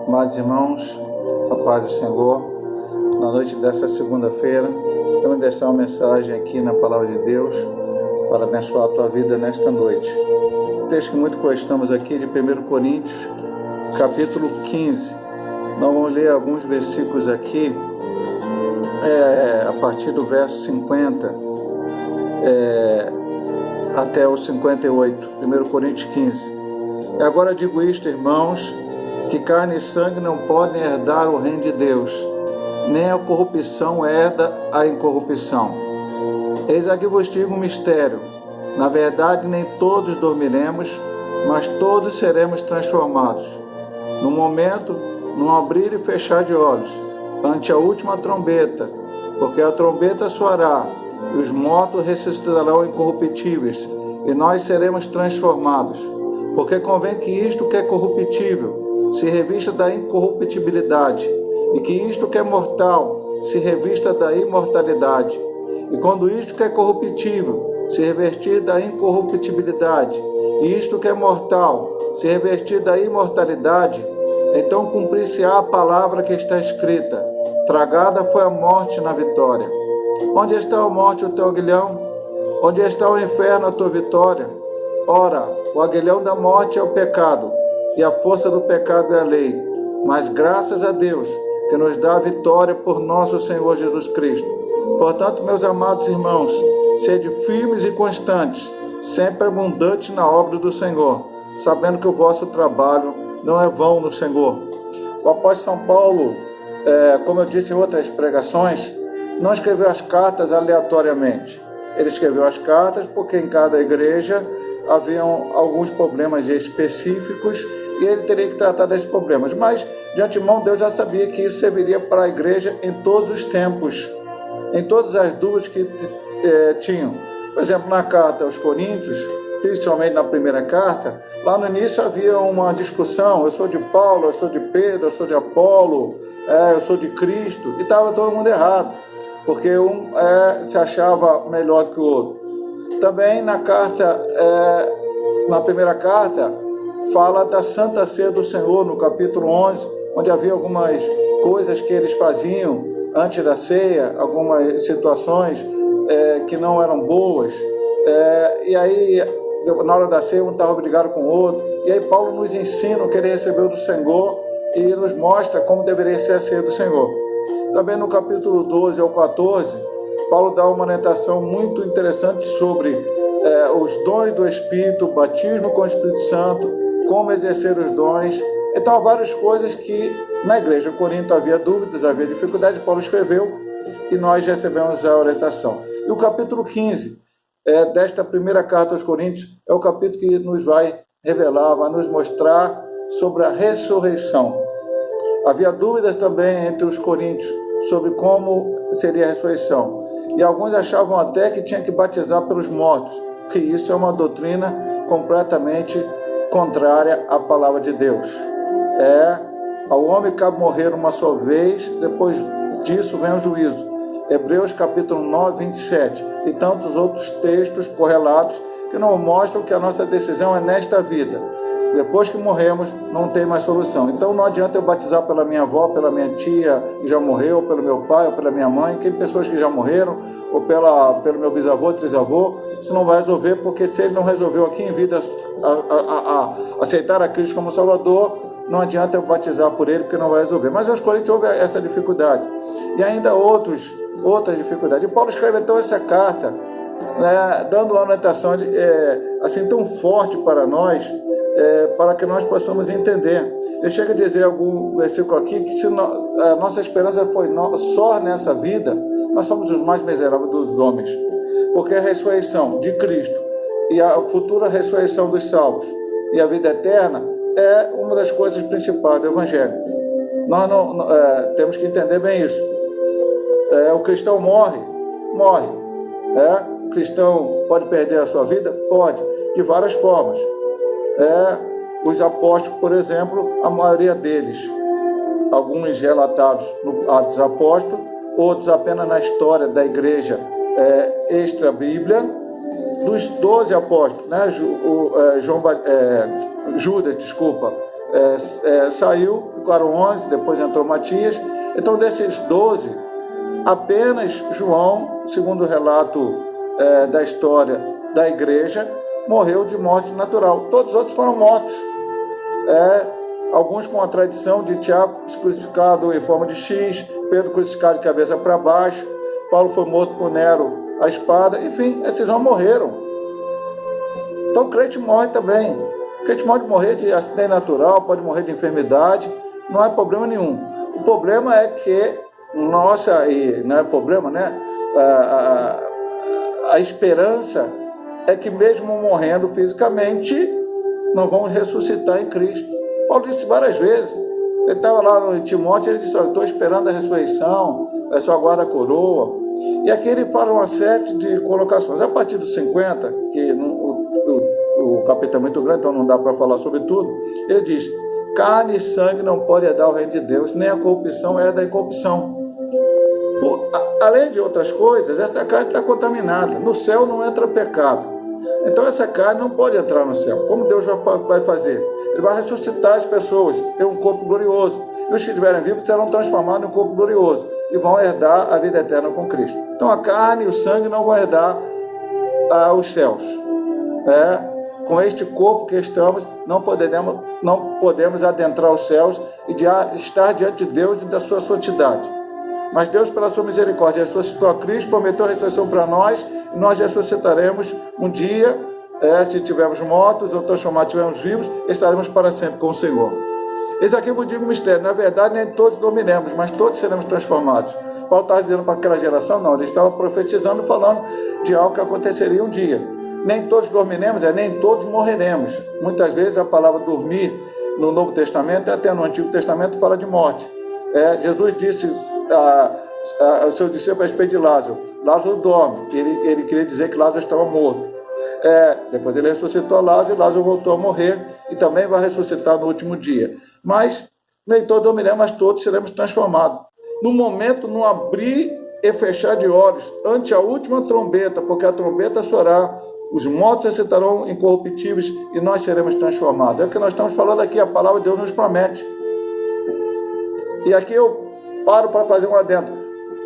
Amados irmãos, a paz do Senhor, na noite desta segunda-feira, eu vou deixar uma mensagem aqui na Palavra de Deus para abençoar a tua vida nesta noite. O texto que muito gostamos aqui de 1 Coríntios, capítulo 15. Nós vamos ler alguns versículos aqui, a partir do verso 50 até o 58, 1 Coríntios 15. E agora digo isto, irmãos, que carne e sangue não podem herdar o reino de Deus, nem a corrupção herda a incorrupção. Eis aqui vos digo um mistério. Na verdade, nem todos dormiremos, mas todos seremos transformados. No momento, num abrir e fechar de olhos, ante a última trombeta, porque a trombeta soará, e os mortos ressuscitarão incorruptíveis, e nós seremos transformados. Porque convém que isto que é corruptível se revista da incorruptibilidade, e que isto que é mortal se revista da imortalidade. E quando isto que é corruptível se revestir da incorruptibilidade, e isto que é mortal se revestir da imortalidade, então cumprir-se-á a palavra que está escrita: tragada foi a morte na vitória. Onde está a morte, o teu aguilhão? Onde está o inferno, a tua vitória? Ora, o aguilhão da morte é o pecado, e a força do pecado é a lei. Mas graças a Deus, que nos dá a vitória por nosso Senhor Jesus Cristo. Portanto, meus amados irmãos, sede firmes e constantes, sempre abundantes na obra do Senhor, sabendo que o vosso trabalho não é vão no Senhor. O apóstolo São Paulo, como eu disse em outras pregações, não escreveu as cartas aleatoriamente. Ele escreveu as cartas porque em cada igreja haviam alguns problemas específicos e ele teria que tratar desses problemas. Mas, de antemão, Deus já sabia que isso serviria para a igreja em todos os tempos, em todas as dúvidas que tinham. Por exemplo, na carta aos Coríntios, principalmente na primeira carta, lá no início havia uma discussão: eu sou de Paulo, eu sou de Pedro, eu sou de Apolo, eu sou de Cristo, e estava todo mundo errado, porque um se achava melhor que o outro. Também na primeira carta, fala da Santa Ceia do Senhor, no capítulo 11, onde havia algumas coisas que eles faziam antes da ceia, algumas situações que não eram boas, e aí, na hora da ceia, um estava brigado com o outro, e aí Paulo nos ensina o que ele recebeu do Senhor e nos mostra como deveria ser a ceia do Senhor. Também no capítulo 12 ao 14, Paulo dá uma orientação muito interessante sobre os dons do Espírito, o batismo com o Espírito Santo, como exercer os dons. Então, há várias coisas que na igreja de Corinto havia dúvidas, havia dificuldades. Paulo escreveu e nós recebemos a orientação. E o capítulo 15 desta primeira carta aos Coríntios é o capítulo que nos vai revelar, vai nos mostrar sobre a ressurreição. Havia dúvidas também entre os coríntios sobre como seria a ressurreição. E alguns achavam até que tinha que batizar pelos mortos, que isso é uma doutrina completamente contrária à palavra de Deus. Ao homem cabe morrer uma só vez, depois disso vem o juízo. Hebreus capítulo 9, 27. E tantos outros textos correlatos que nos mostram que a nossa decisão é nesta vida. Depois que morremos, não tem mais solução. Então não adianta eu batizar pela minha avó, pela minha tia que já morreu, pelo meu pai ou pela minha mãe, que tem pessoas que já morreram, ou pelo meu bisavô, trisavô. Isso não vai resolver, porque se ele não resolveu aqui em vida aceitar a Cristo como Salvador, não adianta eu batizar por ele, porque não vai resolver. Mas aos Coríntios houve essa dificuldade. E ainda outras dificuldades. E Paulo escreve então essa carta, dando uma orientação assim tão forte para nós, para que nós possamos entender. Ele chega a dizer algum versículo aqui que se a nossa esperança foi só nessa vida, nós somos os mais miseráveis dos homens, porque a ressurreição de Cristo e a futura ressurreição dos salvos e a vida eterna é uma das coisas principais do Evangelho. Nós temos que entender bem isso. O cristão morre. O cristão pode perder a sua vida? Pode, de várias formas. Os apóstolos, por exemplo, a maioria deles, alguns relatados no Atos dos Apóstolos, outros apenas na história da igreja extra-bíblia, dos 12 apóstolos, né? Judas, saiu, ficaram 11, depois entrou Matias. Então, desses 12, apenas João, segundo o relato da história da igreja, morreu de morte natural. Todos os outros foram mortos. Alguns com a tradição de Tiago crucificado em forma de X, Pedro crucificado de cabeça para baixo, Paulo foi morto por Nero a espada, enfim, esses homens morreram. Então o crente morre também. O crente pode morrer de acidente natural, pode morrer de enfermidade, não é problema nenhum. O problema é que não é problema, né? A esperança é que mesmo morrendo fisicamente, nós vamos ressuscitar em Cristo. Paulo disse várias vezes. Ele estava lá no Timóteo, ele disse: olha, estou esperando a ressurreição, só aguarda a coroa. E aqui ele fala uma série de colocações. A partir dos 50, que o capítulo é muito grande, então não dá para falar sobre tudo, ele diz: carne e sangue não pode herdar o reino de Deus, nem a corrupção é da incorrupção. Além de outras coisas, essa carne está contaminada. No céu não entra pecado. Então essa carne não pode entrar no céu. Como Deus vai fazer? Ele vai ressuscitar as pessoas em um corpo glorioso. E os que estiverem vivos serão transformados em um corpo glorioso e vão herdar a vida eterna com Cristo. Então a carne e o sangue não vão herdar os céus. Com este corpo que estamos, não podemos adentrar os céus e estar diante de Deus e da sua santidade. Mas Deus, pela sua misericórdia, ressuscitou a Cristo, prometeu a ressurreição para nós, e nós ressuscitaremos um dia, se estivermos mortos ou transformados, estivermos vivos, estaremos para sempre com o Senhor. Eis aqui vos digo um mistério: na verdade, nem todos dormiremos, mas todos seremos transformados. Paulo estava dizendo para aquela geração? Não, ele estava profetizando, falando de algo que aconteceria um dia. Nem todos dormiremos, nem todos morreremos. Muitas vezes a palavra dormir no Novo Testamento, até no Antigo Testamento, fala de morte. Jesus disse aos seus discípulos a respeito de Lázaro: Lázaro dorme. Ele queria dizer que Lázaro estava morto. Depois ele ressuscitou Lázaro, e Lázaro voltou a morrer, e também vai ressuscitar no último dia. Mas nem todos dormiremos, mas todos seremos transformados. No momento, no abrir e fechar de olhos, ante a última trombeta, porque a trombeta soará, os mortos ressuscitarão incorruptíveis e nós seremos transformados. É o que nós estamos falando aqui, a palavra de Deus nos promete. E aqui eu paro para fazer um adendo.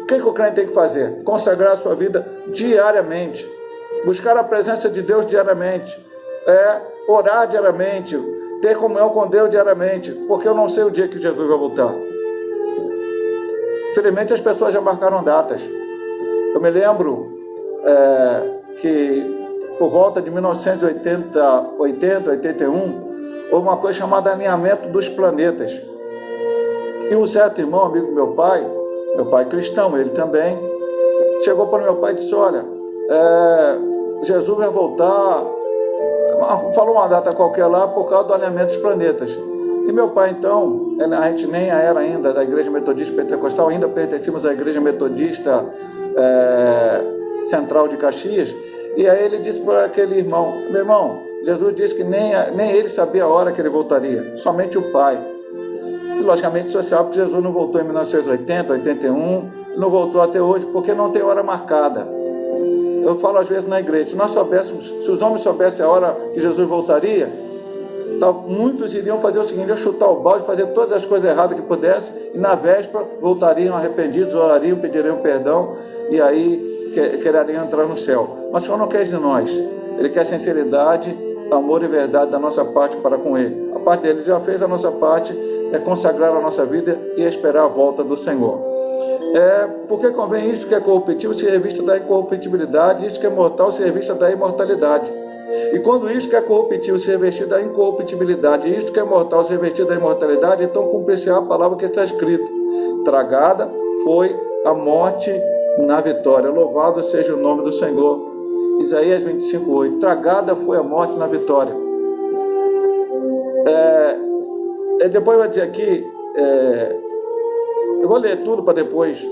O que o crente tem que fazer? Consagrar a sua vida diariamente. Buscar a presença de Deus diariamente. Orar diariamente. Ter comunhão com Deus diariamente. Porque eu não sei o dia que Jesus vai voltar. Infelizmente as pessoas já marcaram datas. Eu me lembro que por volta de 1980, 81, houve uma coisa chamada alinhamento dos planetas. E um certo irmão, amigo do meu pai cristão, ele também, chegou para o meu pai e disse: olha, Jesus vai voltar, falou uma data qualquer lá por causa do alinhamento dos planetas. E meu pai, então, a gente nem era ainda da Igreja Metodista Pentecostal, ainda pertencíamos à Igreja Metodista Central de Caxias, e aí ele disse para aquele irmão: meu irmão, Jesus disse que nem ele sabia a hora que ele voltaria, somente o Pai. E logicamente você sabe que Jesus não voltou em 1980, 81, não voltou até hoje, porque não tem hora marcada. Eu falo às vezes na igreja, se os homens soubessem a hora que Jesus voltaria, muitos iriam fazer o seguinte: iam chutar o balde, fazer todas as coisas erradas que pudessem, e na véspera voltariam arrependidos, orariam, pediriam perdão, e aí quereriam entrar no céu. Mas o Senhor não quer de nós. Ele quer sinceridade, amor e verdade da nossa parte para com Ele. A parte dele já fez, a nossa parte é consagrar a nossa vida e esperar a volta do Senhor. Porque convém isto que é corruptível ser revista da incorruptibilidade, isto que é mortal ser revista da imortalidade. E quando isto que é corruptível se revestir da incorruptibilidade, e isto que é mortal se revestir da imortalidade, então cumprir-se-á a palavra que está escrita: tragada foi a morte na vitória. Louvado seja o nome do Senhor. Isaías 25:8. Tragada foi a morte na vitória. Depois vai dizer aqui, eu vou ler tudo para depois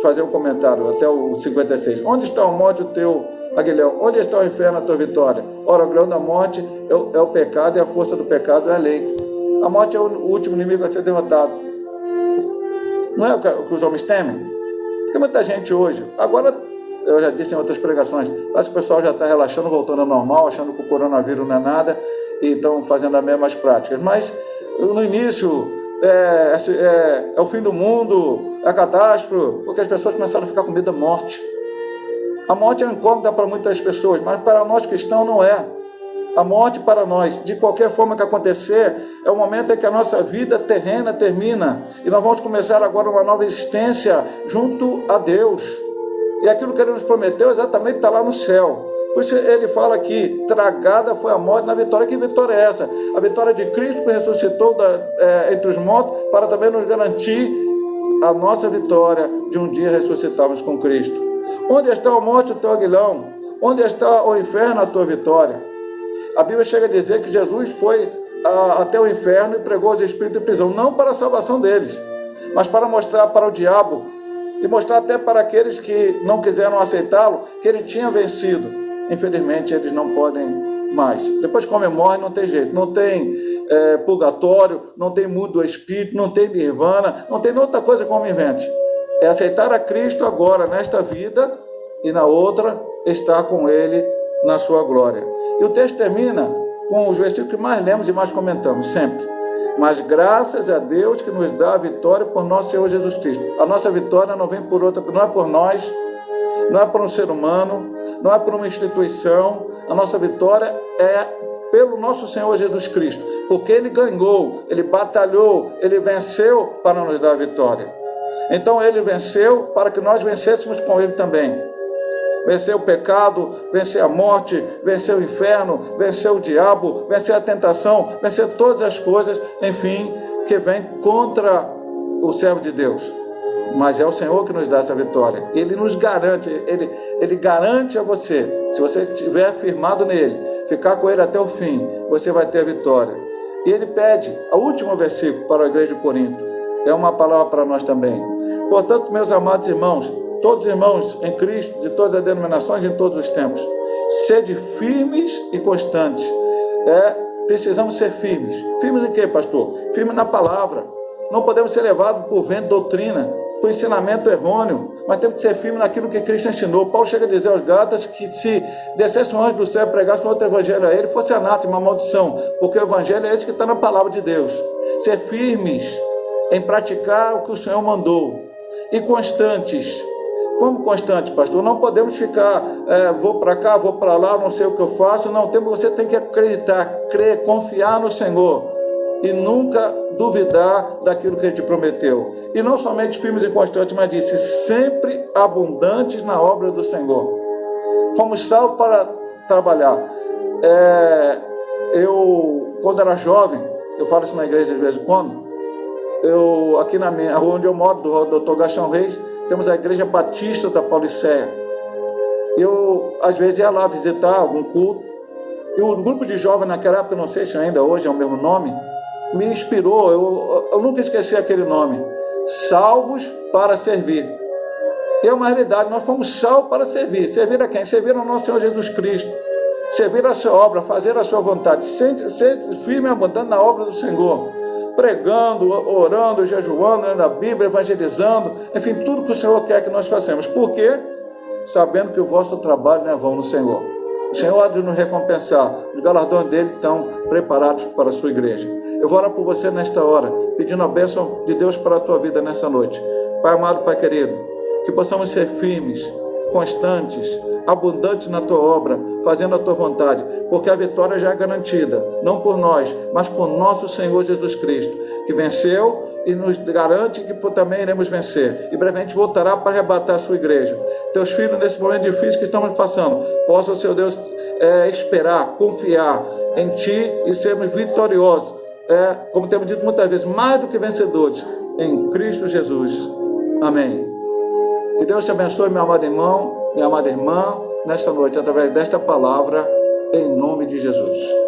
fazer um comentário, até o 56. Onde está a morte, o teu aguilhão? Onde está o inferno, a tua vitória? Ora, o grão da morte é o pecado, e a força do pecado é a lei. A morte é o último inimigo a ser derrotado. Não é o que os homens temem? Porque muita gente hoje, agora, eu já disse em outras pregações, acho que o pessoal já está relaxando, voltando ao normal, achando que o coronavírus não é nada, e estão fazendo as mesmas práticas. Mas no início é o fim do mundo, é a catástrofe, porque as pessoas começaram a ficar com medo da morte. A morte é uma incógnita para muitas pessoas, mas para nós cristãos não é. A morte para nós, de qualquer forma que acontecer, é o momento em que a nossa vida terrena termina e nós vamos começar agora uma nova existência junto a Deus. E aquilo que Ele nos prometeu exatamente está lá no céu. Por isso Ele fala aqui, tragada foi a morte na vitória. Que vitória é essa? A vitória de Cristo que ressuscitou entre os mortos para também nos garantir a nossa vitória de um dia ressuscitarmos com Cristo. Onde está a morte, o teu aguilhão? Onde está o inferno, a tua vitória? A Bíblia chega a dizer que Jesus foi até o inferno e pregou os espíritos de prisão, não para a salvação deles, mas para mostrar para o diabo e mostrar até para aqueles que não quiseram aceitá-lo que ele tinha vencido. Infelizmente, eles não podem mais. Depois que homem morre, não tem jeito. Não tem purgatório, não tem mundo do espírito, não tem nirvana, não tem outra coisa que o homem invente. É aceitar a Cristo agora, nesta vida, e na outra, estar com Ele na sua glória. E o texto termina com os versículos que mais lemos e mais comentamos, sempre. Mas graças a Deus que nos dá a vitória por nosso Senhor Jesus Cristo. A nossa vitória não vem por outra, não é por nós, não é por um ser humano, não é por uma instituição. A nossa vitória é pelo nosso Senhor Jesus Cristo, porque Ele ganhou, Ele batalhou, Ele venceu para nos dar a vitória. Então Ele venceu para que nós vencêssemos com Ele também. Vencer o pecado, vencer a morte, vencer o inferno, vencer o diabo, vencer a tentação, vencer todas as coisas, enfim, que vem contra o servo de Deus. Mas é o Senhor que nos dá essa vitória. Ele nos garante, Ele garante a você, se você estiver firmado nele, ficar com Ele até o fim, você vai ter a vitória. E Ele pede, o último versículo para a igreja de Corinto, é uma palavra para nós também. Portanto, meus amados irmãos, todos irmãos em Cristo, de todas as denominações, em todos os tempos, sede firmes e constantes. Precisamos ser firmes. Firmes em quê, pastor? Firmes na palavra. Não podemos ser levados por vento de doutrina, por ensinamento errôneo, mas temos que ser firmes naquilo que Cristo ensinou. Paulo chega a dizer aos Gálatas que se descesse um anjo do céu e pregasse um outro evangelho a ele, fosse anátema, uma maldição, porque o evangelho é esse que está na palavra de Deus. Ser firmes em praticar o que o Senhor mandou e constantes. Como constante, pastor? Não podemos ficar, vou para cá, vou para lá, não sei o que eu faço. Não, você tem que acreditar, crer, confiar no Senhor e nunca duvidar daquilo que Ele te prometeu. E não somente firmes e constantes, mas disse, sempre abundantes na obra do Senhor. Fomos salvos para trabalhar. Quando era jovem, eu falo isso na igreja de vez em quando, aqui na minha rua onde eu moro, do Dr. Gastão Reis, temos a igreja batista da Pauliceia. Eu, às vezes, ia lá visitar algum culto. E o grupo de jovens naquela época, não sei se ainda hoje é o mesmo nome, me inspirou. Eu nunca esqueci aquele nome. Salvos para servir. E é uma realidade, nós fomos salvos para servir. Servir a quem? Servir ao nosso Senhor Jesus Cristo. Servir a sua obra, fazer a sua vontade. Ser firme e abundante na obra do Senhor. Pregando, orando, jejuando, lendo a Bíblia, evangelizando, enfim, tudo que o Senhor quer que nós façamos. Por quê? Sabendo que o vosso trabalho não é vão no Senhor. O Senhor há de nos recompensar. Os galardões dele estão preparados para a sua igreja. Eu vou orar por você nesta hora, pedindo a bênção de Deus para a tua vida nessa noite. Pai amado, Pai querido, que possamos ser firmes, constantes, abundantes na tua obra, fazendo a tua vontade, porque a vitória já é garantida, não por nós, mas por nosso Senhor Jesus Cristo, que venceu e nos garante que também iremos vencer. E brevemente voltará para arrebatar a sua igreja. Teus filhos, nesse momento difícil que estamos passando, possam, Senhor Deus, esperar, confiar em Ti e sermos vitoriosos. Como temos dito muitas vezes, mais do que vencedores, em Cristo Jesus. Amém. Que Deus te abençoe, meu amado irmão, minha amada irmã, nesta noite, através desta palavra, em nome de Jesus.